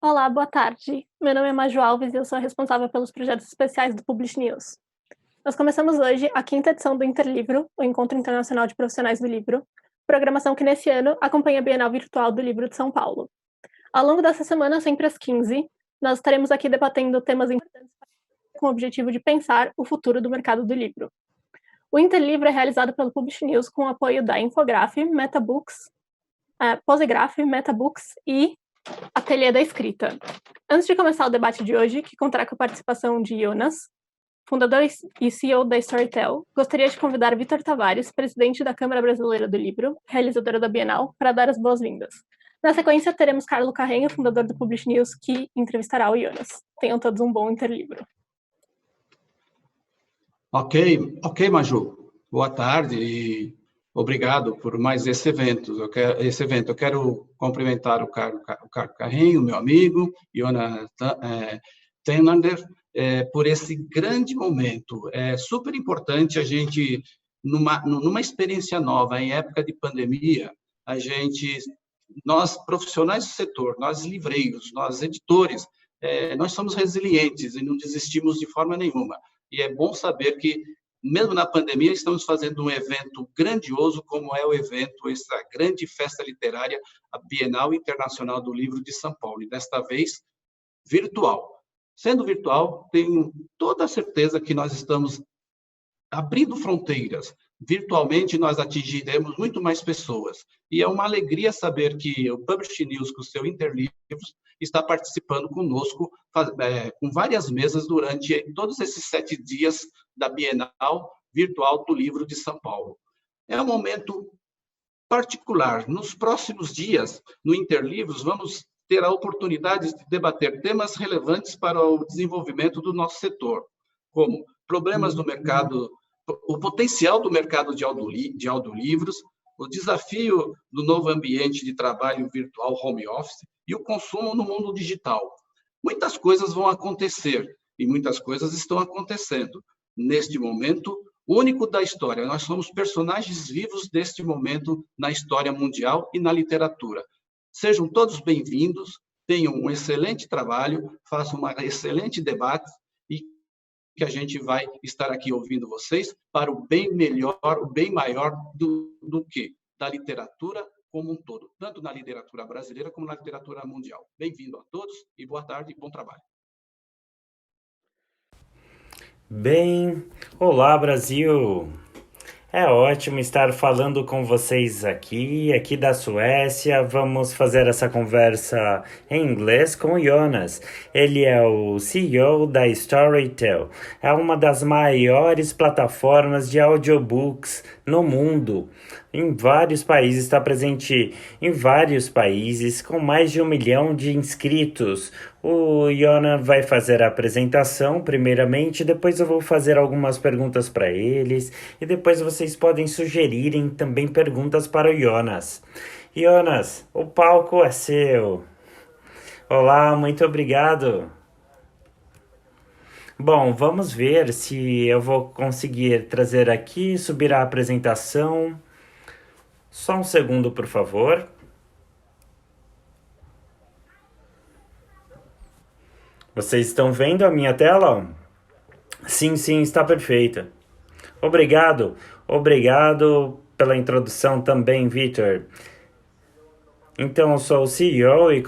Olá, boa tarde. Meu nome é Maju Alves e eu sou a responsável pelos projetos especiais do Publish News. Nós começamos hoje a quinta edição do Interlivro, o Encontro Internacional de Profissionais do Livro, programação que nesse ano acompanha a Bienal Virtual do Livro de São Paulo. Ao longo dessa semana, sempre às 15, nós estaremos aqui debatendo temas importantes com o objetivo de pensar o futuro do mercado do livro. O Interlivro é realizado pelo Publish News com o apoio da Infograph, Metabooks, Posegraph, Metabooks e Ateliê da Escrita. Antes de começar o debate de hoje, que contará com a participação de Jonas, fundador e CEO da Storytel, gostaria de convidar Vitor Tavares, presidente da Câmara Brasileira do Livro, realizadora da Bienal, para dar as boas-vindas. Na sequência, teremos Carlo Carrenho, fundador do Publish News, que entrevistará o Jonas. Tenham todos um bom interlivro. Ok, Maju. Boa tarde e obrigado por mais esse evento. Eu quero cumprimentar o Carlos Carrinho, meu amigo, Jonas Tenlander, por esse grande momento. É super importante a gente, numa experiência nova, em época de pandemia, nós profissionais do setor, nós livreiros, nós editores, nós somos resilientes e não desistimos de forma nenhuma. E é bom saber que, mesmo na pandemia, estamos fazendo um evento grandioso, como é o evento, essa grande festa literária, a Bienal Internacional do Livro de São Paulo, e desta vez, virtual. Sendo virtual, tenho toda a certeza que nós estamos abrindo fronteiras. Virtualmente, nós atingiremos muito mais pessoas. E é uma alegria saber que o Publish News, com o seu Interlivros, está participando conosco, com várias mesas durante todos esses 7 dias da Bienal Virtual do Livro de São Paulo. É um momento particular. Nos próximos dias, no Interlivros, vamos ter a oportunidade de debater temas relevantes para o desenvolvimento do nosso setor, como problemas do mercado, o potencial do mercado de audiolivros, o desafio do novo ambiente de trabalho virtual home office e o consumo no mundo digital. Muitas coisas vão acontecer e muitas coisas estão acontecendo neste momento único da história. Nós somos personagens vivos deste momento na história mundial e na literatura. Sejam todos bem-vindos, tenham um excelente trabalho, façam um excelente debate e que a gente vai estar aqui ouvindo vocês para o bem melhor, o bem maior do que da literatura como um todo, tanto na literatura brasileira como na literatura mundial. Bem-vindo a todos e boa tarde e bom trabalho. Bem, olá Brasil! É ótimo estar falando com vocês aqui da Suécia. Vamos fazer essa conversa em inglês com o Jonas. Ele é o CEO da Storytel. É uma das maiores plataformas de audiobooks no mundo. Em vários países, está presente em vários países, com mais de 1 milhão de inscritos. O Jonas vai fazer a apresentação primeiramente, depois eu vou fazer algumas perguntas para eles e depois vocês podem sugerirem também perguntas para o Jonas. Jonas, o palco é seu. Olá, muito obrigado. Bom, vamos ver se eu vou conseguir trazer aqui, subir a apresentação. Só um segundo, por favor. Vocês estão vendo a minha tela? Sim, está perfeita. Obrigado pela introdução também, Vitor. Então, eu sou o CEO e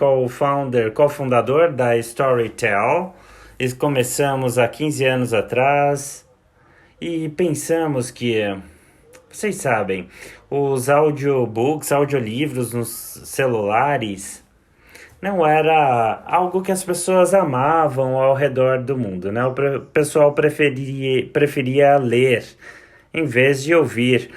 cofundador da Storytel. E começamos há 15 anos atrás e pensamos que, vocês sabem, os audiolivros nos celulares não era algo que as pessoas amavam ao redor do mundo, né? O pessoal preferia ler em vez de ouvir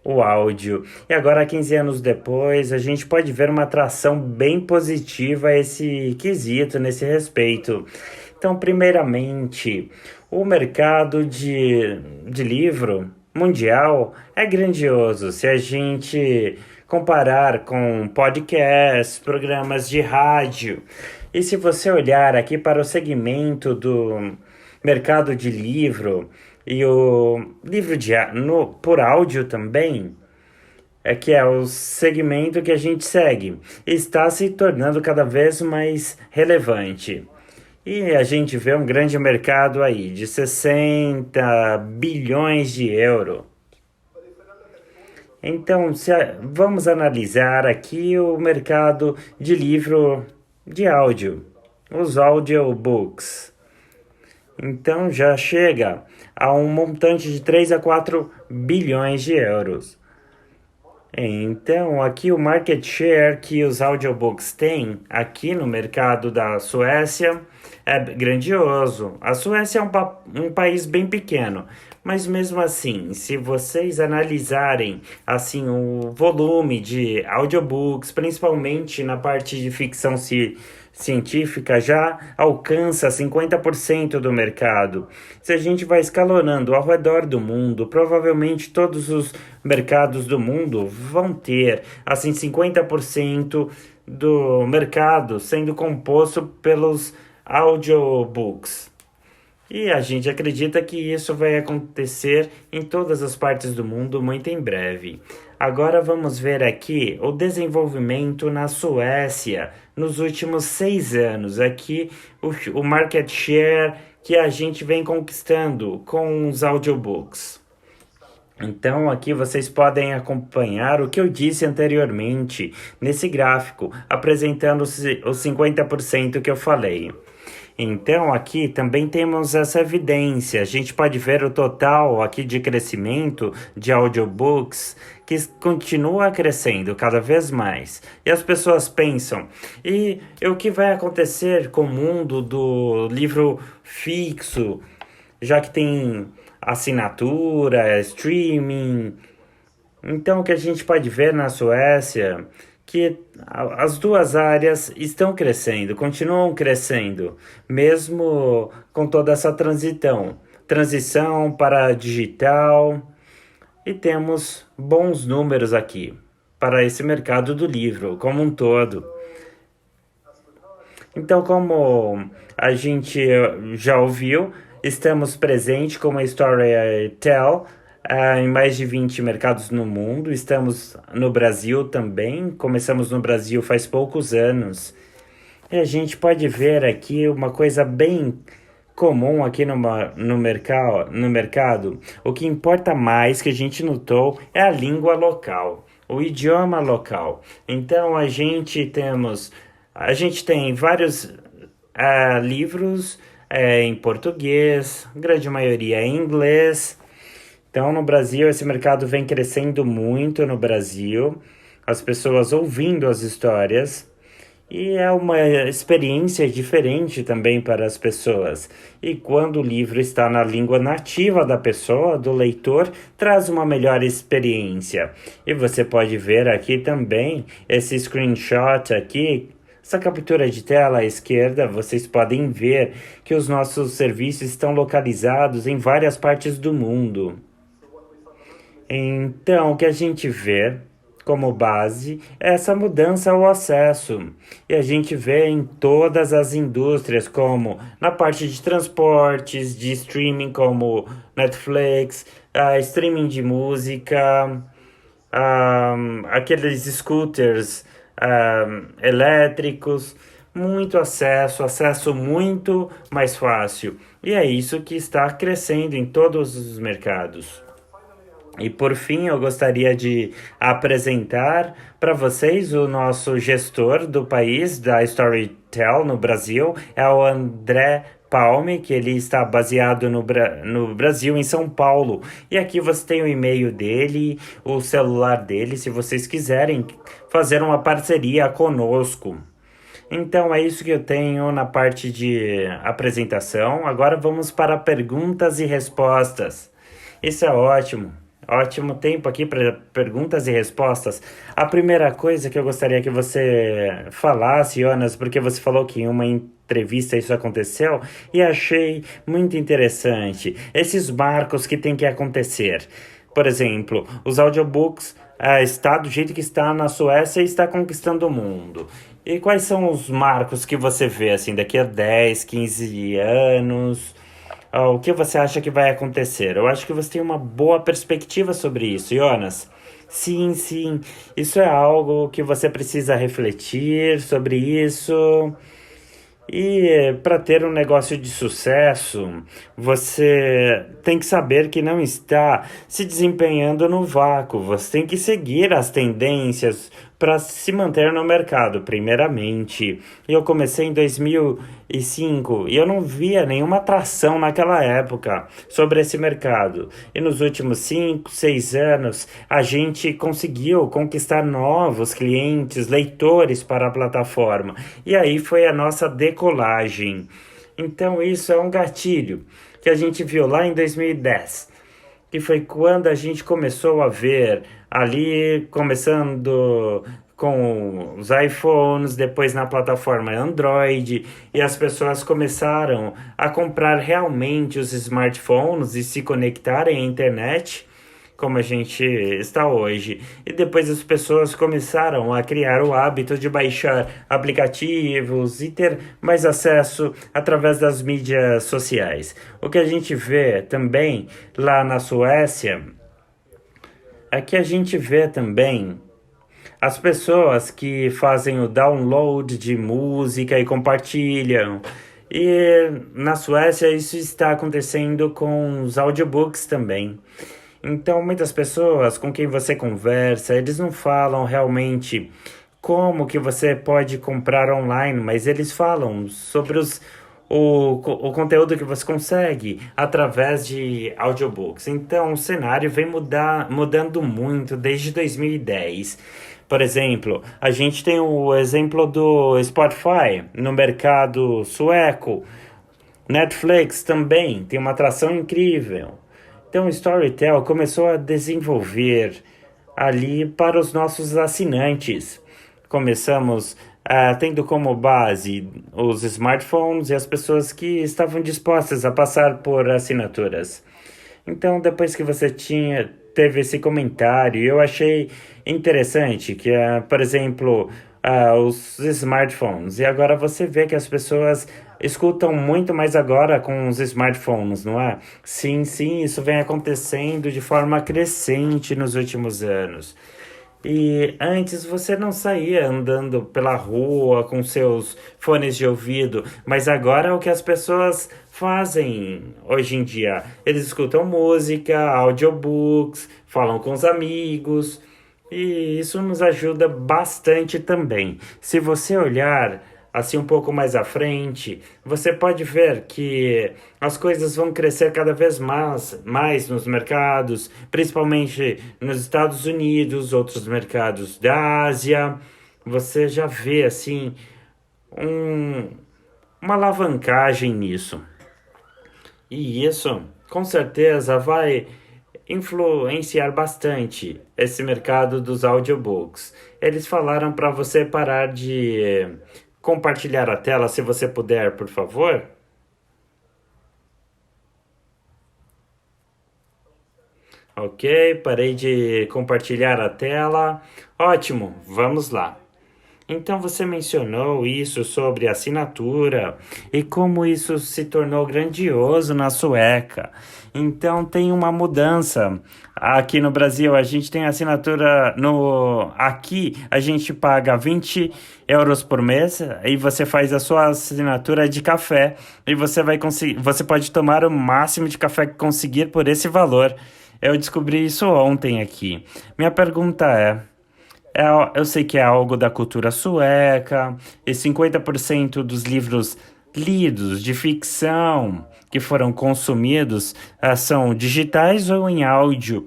o áudio. E agora, 15 anos depois, a gente pode ver uma atração bem positiva a esse quesito, nesse respeito. Então, primeiramente, o mercado de livro mundial é grandioso. Se a gente comparar com podcasts, programas de rádio, e se você olhar aqui para o segmento do mercado de livro e o livro por áudio também, que é o segmento que a gente segue, está se tornando cada vez mais relevante. E a gente vê um grande mercado aí de 60 bilhões de euros. Então, vamos analisar aqui o mercado de livro de áudio, os audiobooks. Então, já chega a um montante de 3 a 4 bilhões de euros. Então, aqui o market share que os audiobooks têm aqui no mercado da Suécia é grandioso. A Suécia é um país bem pequeno, mas mesmo assim, se vocês analisarem assim o volume de audiobooks, principalmente na parte de ficção científica, já alcança 50% do mercado. Se a gente vai escalonando ao redor do mundo, provavelmente todos os mercados do mundo vão ter assim 50% do mercado sendo composto pelos audiobooks. E a gente acredita que isso vai acontecer em todas as partes do mundo muito em breve. Agora vamos ver aqui o desenvolvimento na Suécia nos últimos 6 anos. Aqui o market share que a gente vem conquistando com os audiobooks. Então aqui vocês podem acompanhar o que eu disse anteriormente nesse gráfico, apresentando os 50% que eu falei. Então aqui também temos essa evidência, a gente pode ver o total aqui de crescimento de audiobooks que continua crescendo cada vez mais. E as pessoas pensam, e o que vai acontecer com o mundo do livro fixo, já que tem assinatura, streaming? Então o que a gente pode ver na Suécia que as duas áreas estão crescendo, continuam crescendo, mesmo com toda essa transição para digital, e temos bons números aqui para esse mercado do livro como um todo. Então, como a gente já ouviu, estamos presentes como a Storytel em mais de 20 mercados no mundo. Estamos no Brasil também. Começamos no Brasil faz poucos anos. E a gente pode ver aqui uma coisa bem comum aqui no mercado. O que importa mais que a gente notou é a língua local, o idioma local. Então a gente tem vários livros em português, a grande maioria em inglês. Então, no Brasil, esse mercado vem crescendo muito no Brasil, as pessoas ouvindo as histórias, e é uma experiência diferente também para as pessoas. E quando o livro está na língua nativa da pessoa, do leitor, traz uma melhor experiência. E você pode ver aqui também esse screenshot aqui, essa captura de tela à esquerda. Vocês podem ver que os nossos serviços estão localizados em várias partes do mundo. Então, o que a gente vê como base é essa mudança ao acesso. E a gente vê em todas as indústrias, como na parte de transportes, de streaming, como Netflix, streaming de música, aqueles scooters elétricos, muito acesso muito mais fácil. E é isso que está crescendo em todos os mercados. E por fim, eu gostaria de apresentar para vocês o nosso gestor do país, da Storytel no Brasil, é o André Palme, que ele está baseado no Brasil, em São Paulo. E aqui você tem o e-mail dele, o celular dele, se vocês quiserem fazer uma parceria conosco. Então é isso que eu tenho na parte de apresentação. Agora vamos para perguntas e respostas. Isso é ótimo. Ótimo tempo aqui para perguntas e respostas. A primeira coisa que eu gostaria que você falasse, Jonas, porque você falou que em uma entrevista isso aconteceu e achei muito interessante. Esses marcos que tem que acontecer. Por exemplo, os audiobooks está do jeito que está na Suécia e está conquistando o mundo. E quais são os marcos que você vê assim daqui a 10, 15 anos? O que você acha que vai acontecer? Eu acho que você tem uma boa perspectiva sobre isso, Jonas. Sim, sim, isso é algo que você precisa refletir sobre isso. E para ter um negócio de sucesso, você tem que saber que não está se desempenhando no vácuo. Você tem que seguir as tendências para se manter no mercado, primeiramente. Eu comecei em 2005 e eu não via nenhuma atração naquela época sobre esse mercado. E nos últimos 5, 6 anos, a gente conseguiu conquistar novos clientes, leitores para a plataforma. E aí foi a nossa decolagem. Então isso é um gatilho que a gente viu lá em 2010, que foi quando a gente começou a ver ali, começando com os iPhones, depois na plataforma Android, e as pessoas começaram a comprar realmente os smartphones e se conectarem à internet, como a gente está hoje. E depois as pessoas começaram a criar o hábito de baixar aplicativos e ter mais acesso através das mídias sociais. O que a gente vê também lá na Suécia é que a gente vê também as pessoas que fazem o download de música e compartilham. E na Suécia isso está acontecendo com os audiobooks também. Então, muitas pessoas com quem você conversa, eles não falam realmente como que você pode comprar online, mas eles falam sobre o conteúdo que você consegue através de audiobooks. Então, o cenário vem mudando muito desde 2010. Por exemplo, a gente tem o exemplo do Spotify no mercado sueco. Netflix também tem uma atração incrível. Então, o Storytel começou a desenvolver ali para os nossos assinantes. Começamos tendo como base os smartphones e as pessoas que estavam dispostas a passar por assinaturas. Então, depois que você teve esse comentário, eu achei interessante que, por exemplo, os smartphones. E agora você vê que as pessoas escutam muito mais agora com os smartphones, não é? Sim, sim, isso vem acontecendo de forma crescente nos últimos anos. E antes você não saía andando pela rua com seus fones de ouvido, mas agora é o que as pessoas fazem hoje em dia. Eles escutam música, audiobooks, falam com os amigos, e isso nos ajuda bastante também. Se você olhar assim um pouco mais à frente, você pode ver que as coisas vão crescer cada vez mais nos mercados, principalmente nos Estados Unidos, outros mercados da Ásia. Você já vê assim uma alavancagem nisso. E isso, com certeza, vai influenciar bastante esse mercado dos audiobooks. Eles falaram para você parar de compartilhar a tela, se você puder, por favor. Ok, parei de compartilhar a tela. Ótimo, vamos lá. Então você mencionou isso sobre assinatura e como isso se tornou grandioso na Sueca. Então tem uma mudança. Aqui no Brasil a gente tem assinatura aqui a gente paga 20 euros por mês e você faz a sua assinatura de café e você pode tomar o máximo de café que conseguir por esse valor. Eu descobri isso ontem aqui. Minha pergunta eu sei que é algo da cultura sueca, e 50% dos livros lidos de ficção que foram consumidos são digitais ou em áudio.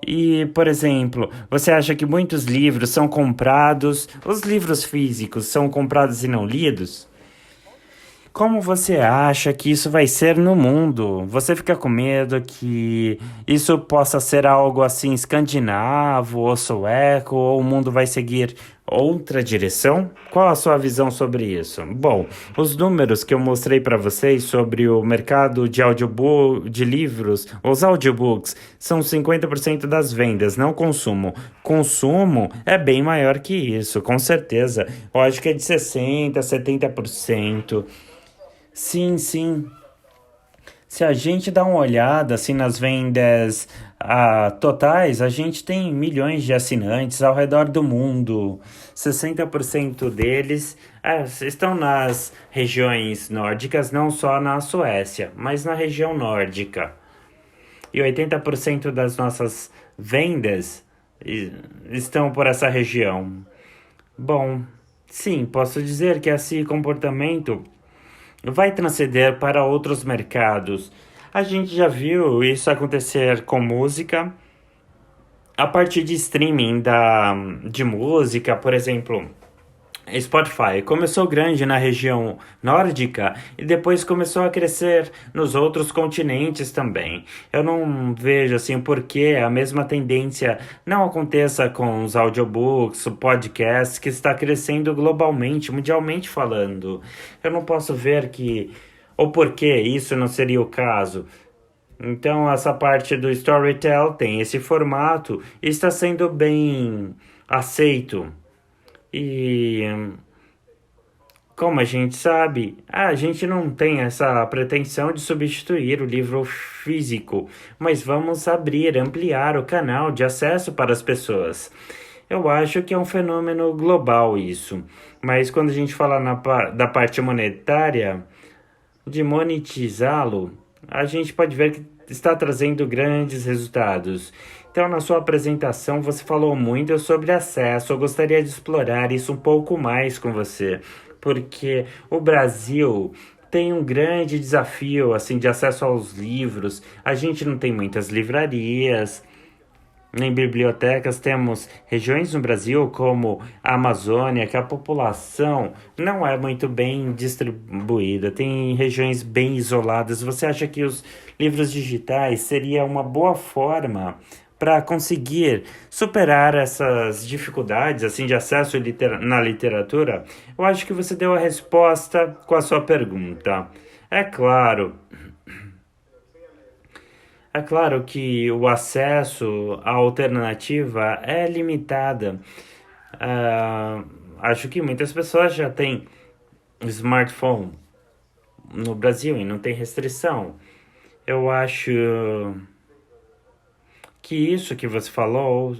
E, por exemplo, você acha que muitos livros são comprados, os livros físicos são comprados e não lidos? Como você acha que isso vai ser no mundo? Você fica com medo que isso possa ser algo assim escandinavo ou sueco, ou o mundo vai seguir outra direção? Qual a sua visão sobre isso? Bom, os números que eu mostrei para vocês sobre o mercado de audiobook, de livros, os audiobooks, são 50% das vendas, não consumo. Consumo é bem maior que isso, com certeza. Eu acho que é de 60%, 70%. Sim, sim. Se a gente dá uma olhada assim nas vendas totais, a gente tem milhões de assinantes ao redor do mundo. 60% deles estão nas regiões nórdicas, não só na Suécia, mas na região nórdica. E 80% das nossas vendas estão por essa região. Bom, sim, posso dizer que esse comportamento vai transcender para outros mercados. A gente já viu isso acontecer com música, a partir de streaming de música, por exemplo. Spotify começou grande na região nórdica e depois começou a crescer nos outros continentes também. Eu não vejo assim por que a mesma tendência não aconteça com os audiobooks, o podcast que está crescendo globalmente, mundialmente falando. Eu não posso ver ou por que isso não seria o caso. Então essa parte do Storytel tem esse formato e está sendo bem aceito. E como a gente sabe, a gente não tem essa pretensão de substituir o livro físico, mas vamos ampliar o canal de acesso para as pessoas. Eu acho que é um fenômeno global isso, mas quando a gente fala da parte monetária, de monetizá-lo, a gente pode ver que está trazendo grandes resultados. Então, na sua apresentação, você falou muito sobre acesso. Eu gostaria de explorar isso um pouco mais com você, porque o Brasil tem um grande desafio assim de acesso aos livros. A gente não tem muitas livrarias, nem bibliotecas. Temos regiões no Brasil como a Amazônia, que a população não é muito bem distribuída, tem regiões bem isoladas. Você acha que os livros digitais seria uma boa forma para conseguir superar essas dificuldades assim de acesso na literatura? Eu acho que você deu a resposta com a sua pergunta. É claro que o acesso à alternativa é limitada. Acho que muitas pessoas já têm smartphone no Brasil e não tem restrição. Eu acho que isso que você falou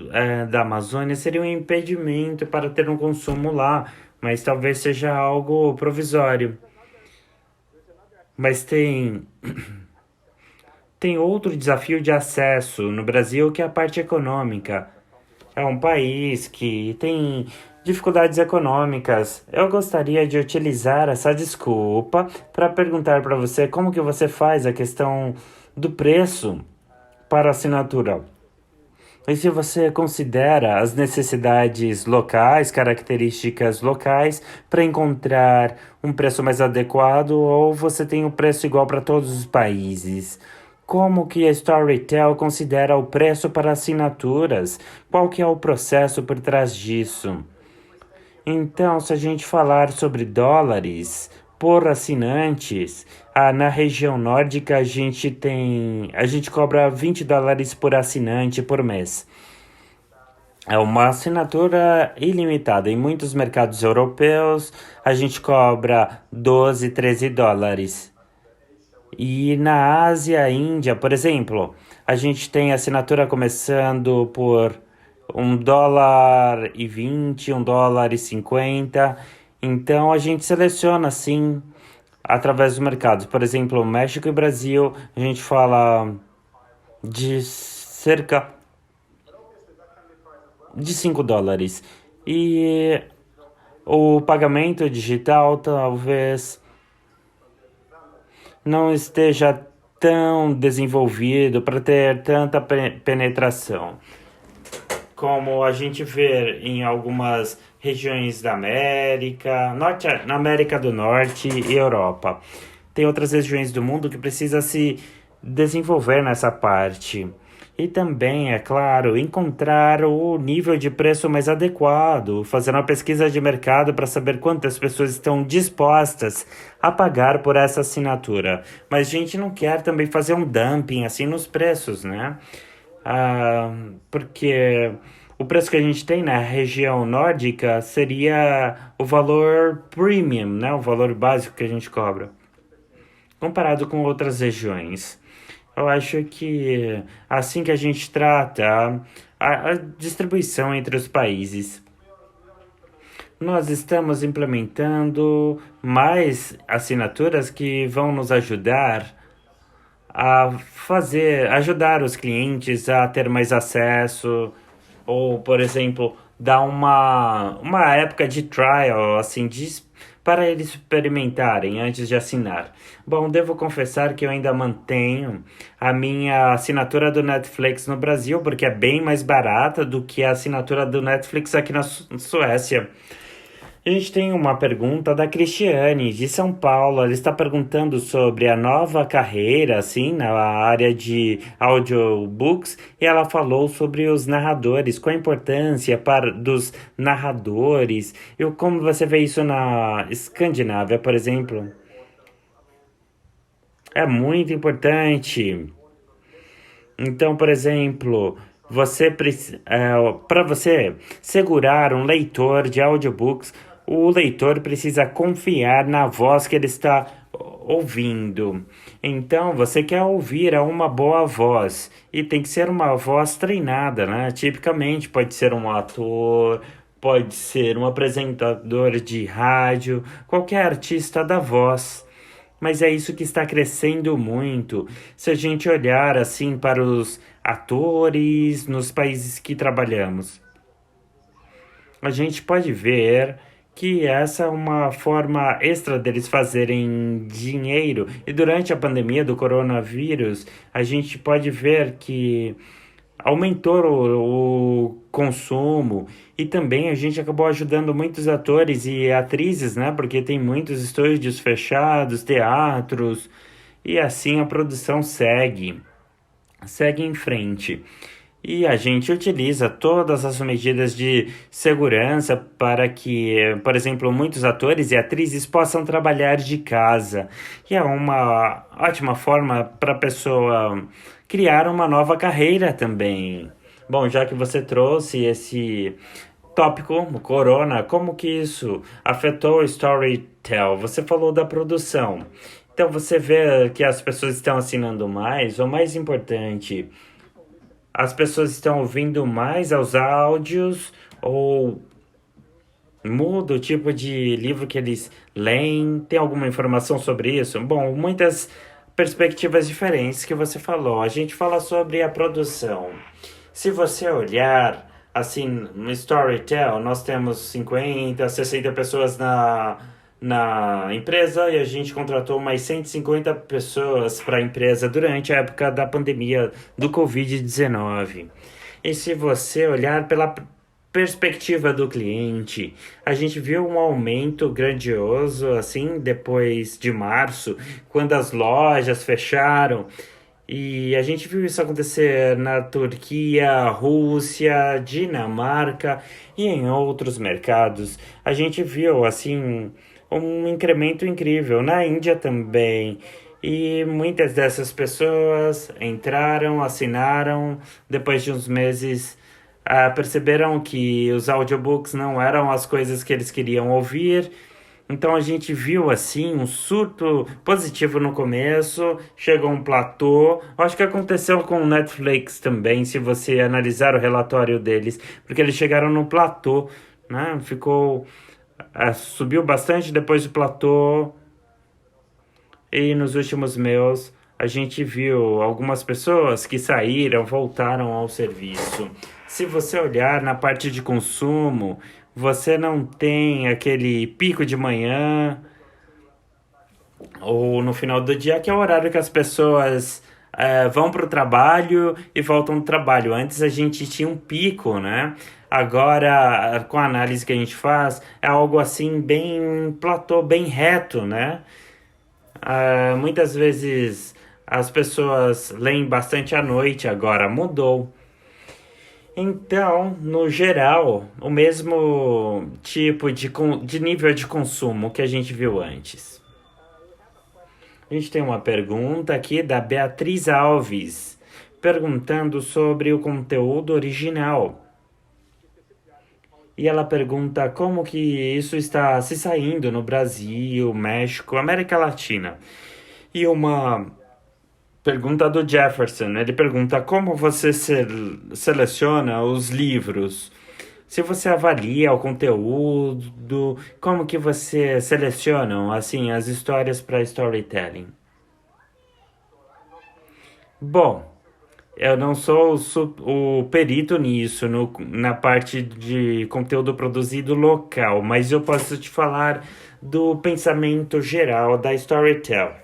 da Amazônia seria um impedimento para ter um consumo lá, mas talvez seja algo provisório. Mas tem outro desafio de acesso no Brasil, que é a parte econômica. É um país que tem dificuldades econômicas. Eu gostaria de utilizar essa desculpa para perguntar para você como que você faz a questão do preço para a assinatura. E se você considera as necessidades locais, características locais, para encontrar um preço mais adequado, ou você tem um preço igual para todos os países? Como que a Storytel considera o preço para assinaturas? Qual que é o processo por trás disso? Então, se a gente falar sobre dólares por assinantes, na região nórdica a gente cobra $20 por assinante por mês. É uma assinatura ilimitada. Em muitos mercados europeus a gente cobra $12, $13. E na Ásia, Índia, por exemplo, a gente tem assinatura começando por $1,20, $1,50. Então a gente seleciona assim através do mercado. Por exemplo, México e Brasil, a gente fala de cerca de $5. E o pagamento digital talvez não esteja tão desenvolvido para ter tanta penetração como a gente vê em algumas regiões da América, na América do Norte e Europa. Tem outras regiões do mundo que precisa se desenvolver nessa parte. E também, é claro, encontrar o nível de preço mais adequado, fazer uma pesquisa de mercado para saber quantas pessoas estão dispostas a pagar por essa assinatura. Mas a gente não quer também fazer um dumping assim nos preços, né? Porque o preço que a gente tem na região nórdica seria o valor premium, né? O valor básico que a gente cobra, comparado com outras regiões. Eu acho que assim que a gente trata a distribuição entre os países, nós estamos implementando mais assinaturas que vão nos ajudar a ajudar os clientes a ter mais acesso, ou, por exemplo, dar uma época de trial, assim, para eles experimentarem antes de assinar. Bom, devo confessar que eu ainda mantenho a minha assinatura do Netflix no Brasil, porque é bem mais barata do que a assinatura do Netflix aqui na Suécia. A gente tem uma pergunta da Cristiane, de São Paulo. Ela está perguntando sobre a nova carreira, assim, na área de audiobooks, e ela falou sobre os narradores, qual a importância dos narradores, e como você vê isso na Escandinávia, por exemplo. É muito importante. Então, por exemplo, para você segurar um leitor de audiobooks, o leitor precisa confiar na voz que ele está ouvindo. Então, você quer ouvir uma boa voz e tem que ser uma voz treinada, né? Tipicamente, pode ser um ator, pode ser um apresentador de rádio, qualquer artista da voz. Mas é isso que está crescendo muito. Se a gente olhar assim para os atores nos países que trabalhamos, a gente pode ver que essa é uma forma extra deles fazerem dinheiro. E durante a pandemia do coronavírus, a gente pode ver que aumentou o consumo e também a gente acabou ajudando muitos atores e atrizes, né? Porque tem muitos estúdios fechados, teatros, e assim a produção segue em frente. E a gente utiliza todas as medidas de segurança para que, por exemplo, muitos atores e atrizes possam trabalhar de casa. E é uma ótima forma para a pessoa criar uma nova carreira também. Bom, já que você trouxe esse tópico, o Corona, como que isso afetou o Storytel? Você falou da produção. Então você vê que as pessoas estão assinando mais, ou mais importante, as pessoas estão ouvindo mais aos áudios ou muda o tipo de livro que eles leem? Tem alguma informação sobre isso? Bom, muitas perspectivas diferentes que você falou. A gente fala sobre a produção. Se você olhar, assim, no Storytel, nós temos 50, 60 pessoas na empresa e a gente contratou mais 150 pessoas para a empresa durante a época da pandemia do Covid-19. E se você olhar pela perspectiva do cliente, a gente viu um aumento grandioso, assim, depois de março, quando as lojas fecharam. E a gente viu isso acontecer na Turquia, Rússia, Dinamarca e em outros mercados. A gente viu, assim, um incremento incrível na Índia também. E muitas dessas pessoas entraram, assinaram, depois de uns meses, perceberam que os audiobooks não eram as coisas que eles queriam ouvir. Então a gente viu assim um surto positivo no começo, chegou um platô. Acho que aconteceu com o Netflix também, se você analisar o relatório deles, porque eles chegaram no platô, né? Subiu bastante depois do platô. E nos últimos meses a gente viu algumas pessoas que saíram, voltaram ao serviço. Se você olhar na parte de consumo, você não tem aquele pico de manhã ou no final do dia, que é o horário que as pessoas vão para o trabalho e voltam do trabalho. Antes a gente tinha um pico, né? Agora, com a análise que a gente faz, é algo assim bem platô, bem reto, né? Muitas vezes as pessoas leem bastante à noite, agora mudou. Então, no geral, o mesmo tipo de nível de consumo que a gente viu antes. A gente tem uma pergunta aqui da Beatriz Alves, perguntando sobre o conteúdo original. E ela pergunta como que isso está se saindo no Brasil, México, América Latina. E uma Pergunta do Jefferson. Ele pergunta como você seleciona os livros. Se você avalia o conteúdo, como que você seleciona assim as histórias para storytelling? Bom, eu não sou o perito nisso, na parte de conteúdo produzido local, mas eu posso te falar do pensamento geral da Storytel.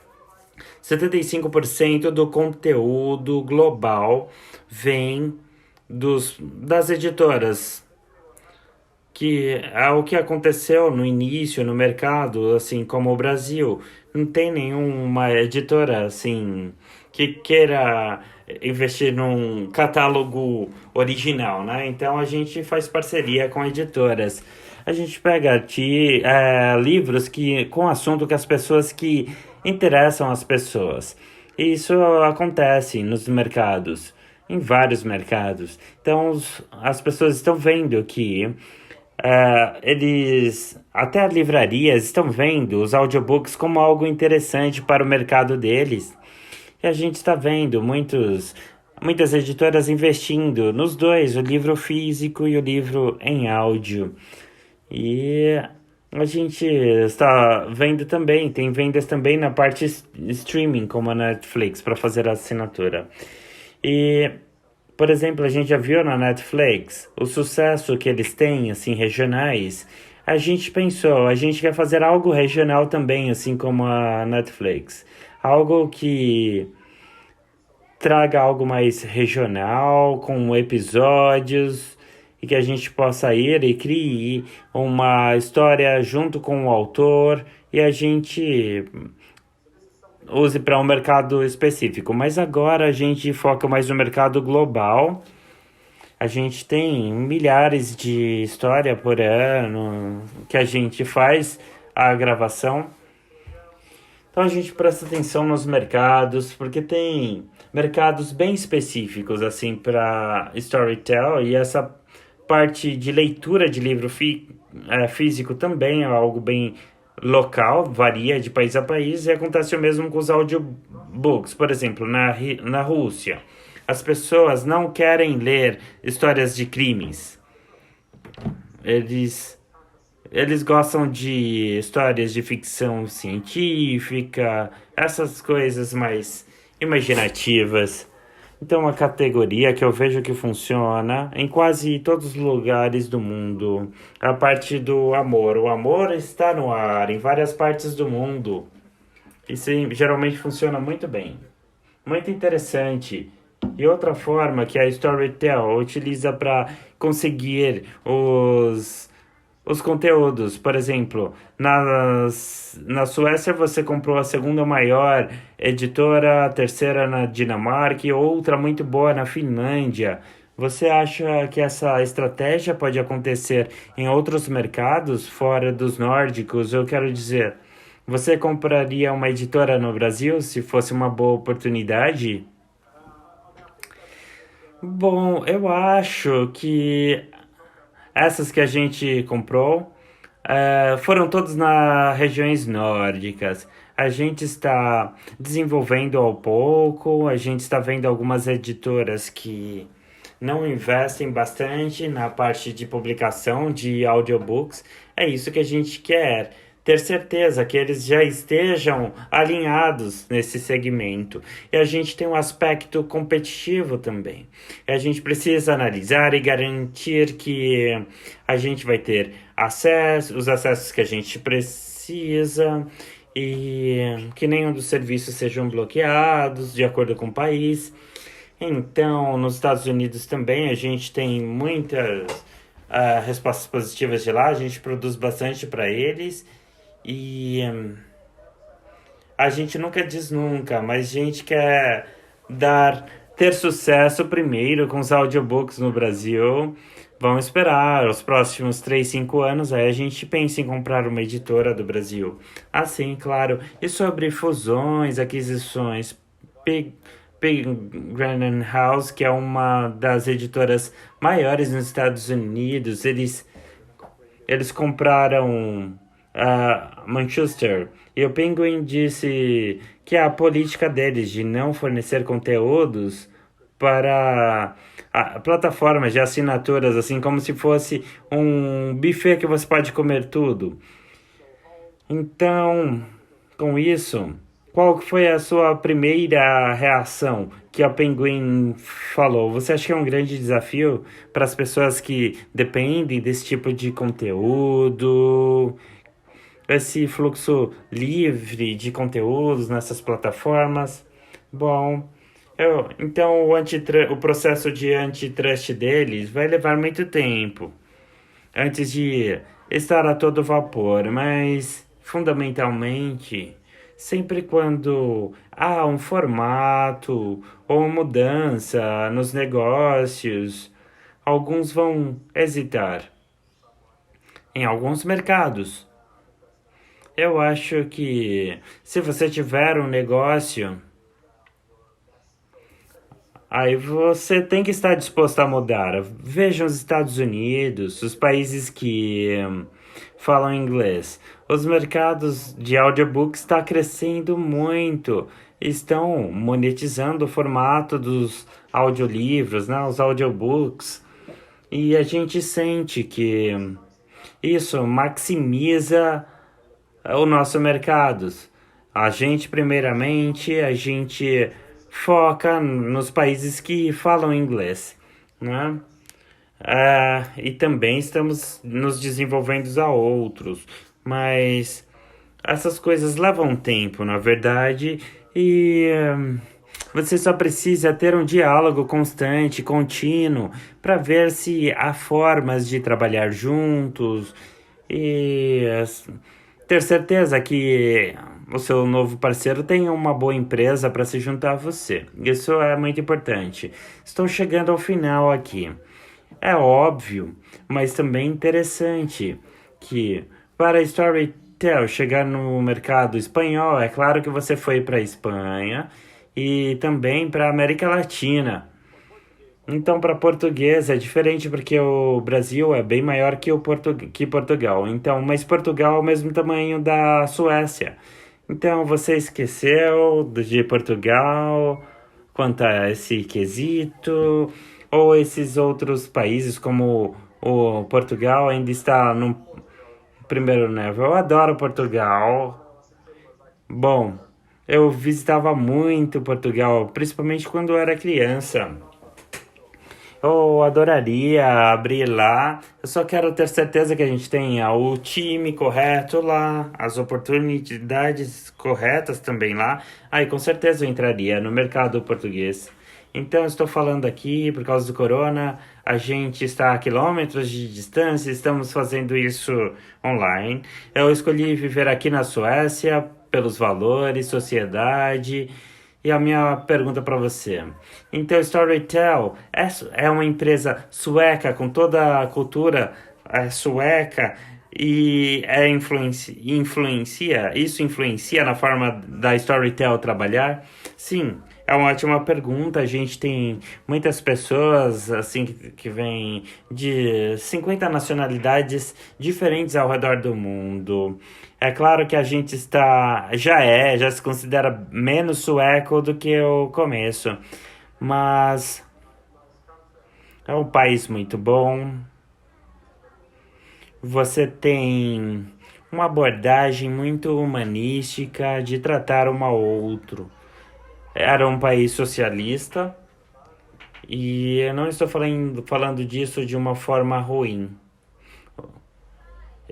75% do conteúdo global vem das editoras, que é o que aconteceu no início no mercado, assim como o Brasil. Não tem nenhuma editora assim que queira investir num catálogo original, né? Então a gente faz parceria com editoras. A gente pega livros com assunto que as pessoas que interessam as pessoas. E isso acontece nos mercados, em vários mercados. Então as pessoas estão vendo que até as livrarias estão vendo os audiobooks como algo interessante para o mercado deles. E a gente está vendo muitas editoras investindo nos dois, o livro físico e o livro em áudio. E a gente está vendo também, tem vendas também na parte streaming, como a Netflix, para fazer a assinatura. E, por exemplo, a gente já viu na Netflix o sucesso que eles têm, assim, regionais. A gente pensou, a gente quer fazer algo regional também, assim como a Netflix. Algo que traga algo mais regional, com episódios, e que a gente possa ir e criar uma história junto com o autor e a gente use para um mercado específico. Mas agora a gente foca mais no mercado global. A gente tem milhares de histórias por ano que a gente faz a gravação. Então a gente presta atenção nos mercados, porque tem mercados bem específicos assim para Storytel, e essa parte de leitura de livro físico também é algo bem local, varia de país a país, e acontece o mesmo com os audiobooks. Por exemplo, na Rússia, as pessoas não querem ler histórias de crimes. Eles gostam de histórias de ficção científica, essas coisas mais imaginativas. Então, uma categoria que eu vejo que funciona em quase todos os lugares do mundo, a parte do amor. O amor está no ar em várias partes do mundo. Isso geralmente funciona muito bem. Muito interessante. E outra forma que a Storytel utiliza para conseguir os conteúdos. Por exemplo, na Suécia você comprou a segunda maior editora, a terceira na Dinamarca e outra muito boa na Finlândia. Você acha que essa estratégia pode acontecer em outros mercados fora dos nórdicos? Eu quero dizer, você compraria uma editora no Brasil se fosse uma boa oportunidade? Bom, eu acho que essas que a gente comprou foram todas nas regiões nórdicas. A gente está desenvolvendo ao pouco, a gente está vendo algumas editoras que não investem bastante na parte de publicação de audiobooks. É isso que a gente quer. Ter certeza que eles já estejam alinhados nesse segmento. E a gente tem um aspecto competitivo também. E a gente precisa analisar e garantir que a gente vai ter os acessos que a gente precisa e que nenhum dos serviços sejam bloqueados de acordo com o país. Então, nos Estados Unidos também a gente tem muitas respostas positivas de lá. A gente produz bastante para eles. E a gente nunca diz nunca, mas a gente quer ter sucesso primeiro com os audiobooks no Brasil. Vamos esperar os próximos 3, 5 anos, aí a gente pensa em comprar uma editora do Brasil. Assim, claro. E sobre fusões, aquisições, Penguin House, que é uma das editoras maiores nos Estados Unidos, eles compraram Manchester, e o Penguin disse que a política deles de não fornecer conteúdos para plataformas de assinaturas, assim como se fosse um buffet que você pode comer tudo. Então, com isso, qual que foi a sua primeira reação que a Penguin falou? Você acha que é um grande desafio para as pessoas que dependem desse tipo de conteúdo, esse fluxo livre de conteúdos nessas plataformas? Bom, então o processo de antitrust deles vai levar muito tempo antes de estar a todo vapor, mas fundamentalmente, sempre quando há um formato ou uma mudança nos negócios, alguns vão hesitar. Em alguns mercados, eu acho que se você tiver um negócio, aí você tem que estar disposto a mudar. Vejam os Estados Unidos, os países que falam inglês. Os mercados de audiobooks estão crescendo muito. Estão monetizando o formato dos audiolivros, né, os audiobooks. E a gente sente que isso maximiza o nosso mercado. A gente foca nos países que falam inglês, né? E também estamos nos desenvolvendo a outros, mas essas coisas levam tempo, na verdade, e você só precisa ter um diálogo constante, contínuo, para ver se há formas de trabalhar juntos e ter certeza que o seu novo parceiro tem uma boa empresa para se juntar a você. Isso é muito importante. Estou chegando ao final aqui. É óbvio, mas também interessante que para a Storytel chegar no mercado espanhol, é claro que você foi para a Espanha e também para a América Latina. Então, para português é diferente porque o Brasil é bem maior que que Portugal. Então, mas Portugal é o mesmo tamanho da Suécia. Então, você esqueceu de Portugal quanto a esse quesito? Ou esses outros países, como o Portugal, ainda está no primeiro nível? Eu adoro Portugal. Bom, eu visitava muito Portugal, principalmente quando eu era criança. Eu adoraria abrir lá. Eu só quero ter certeza que a gente tenha o time correto lá, as oportunidades corretas também lá. Aí com certeza eu entraria no mercado português. Então, eu estou falando aqui por causa do corona. A gente está a quilômetros de distância, estamos fazendo isso online. Eu escolhi viver aqui na Suécia pelos valores, sociedade. E a minha pergunta para você. Então, Storytel é uma empresa sueca com toda a cultura sueca e isso influencia na forma da Storytel trabalhar? Sim, é uma ótima pergunta. A gente tem muitas pessoas assim que vêm de 50 nacionalidades diferentes ao redor do mundo. É claro que a gente já se considera menos sueco do que o começo, mas é um país muito bom. Você tem uma abordagem muito humanística de tratar um ao outro. Era um país socialista e eu não estou falando disso de uma forma ruim.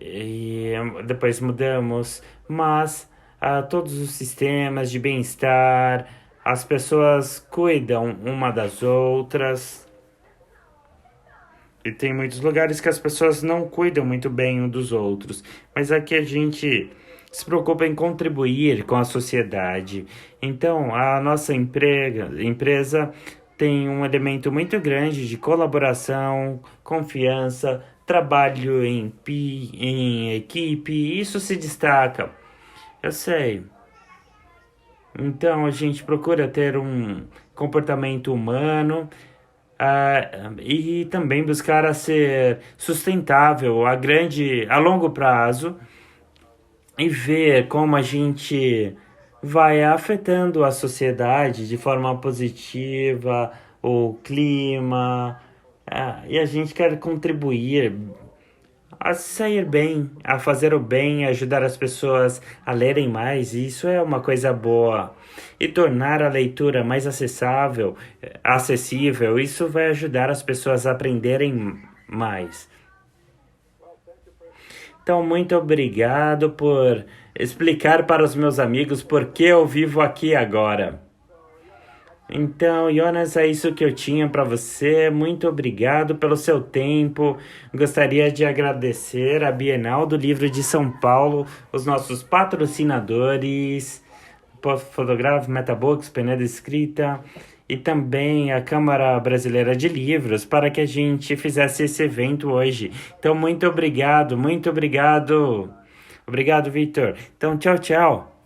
E depois mudamos, mas todos os sistemas de bem-estar, as pessoas cuidam uma das outras. E tem muitos lugares que as pessoas não cuidam muito bem um dos outros, mas aqui a gente se preocupa em contribuir com a sociedade. Então, a nossa empresa tem um elemento muito grande de colaboração, confiança, trabalho em equipe, e isso se destaca. Eu sei. Então, a gente procura ter um comportamento humano, e também buscar a ser sustentável a longo prazo. e ver como a gente vai afetando a sociedade de forma positiva, o clima, e a gente quer contribuir a sair bem, a fazer o bem, a ajudar as pessoas a lerem mais, e isso é uma coisa boa. E tornar a leitura mais acessível, isso vai ajudar as pessoas a aprenderem mais. Então, muito obrigado por explicar para os meus amigos por que eu vivo aqui agora. Então, Jonas, é isso que eu tinha para você. Muito obrigado pelo seu tempo. Gostaria de agradecer a Bienal do Livro de São Paulo, os nossos patrocinadores, Fotográfico, Metabooks, Peneda Escrita e também a Câmara Brasileira de Livros para que a gente fizesse esse evento hoje. Então, muito obrigado, muito obrigado. Obrigado, Victor. Então, tchau, tchau.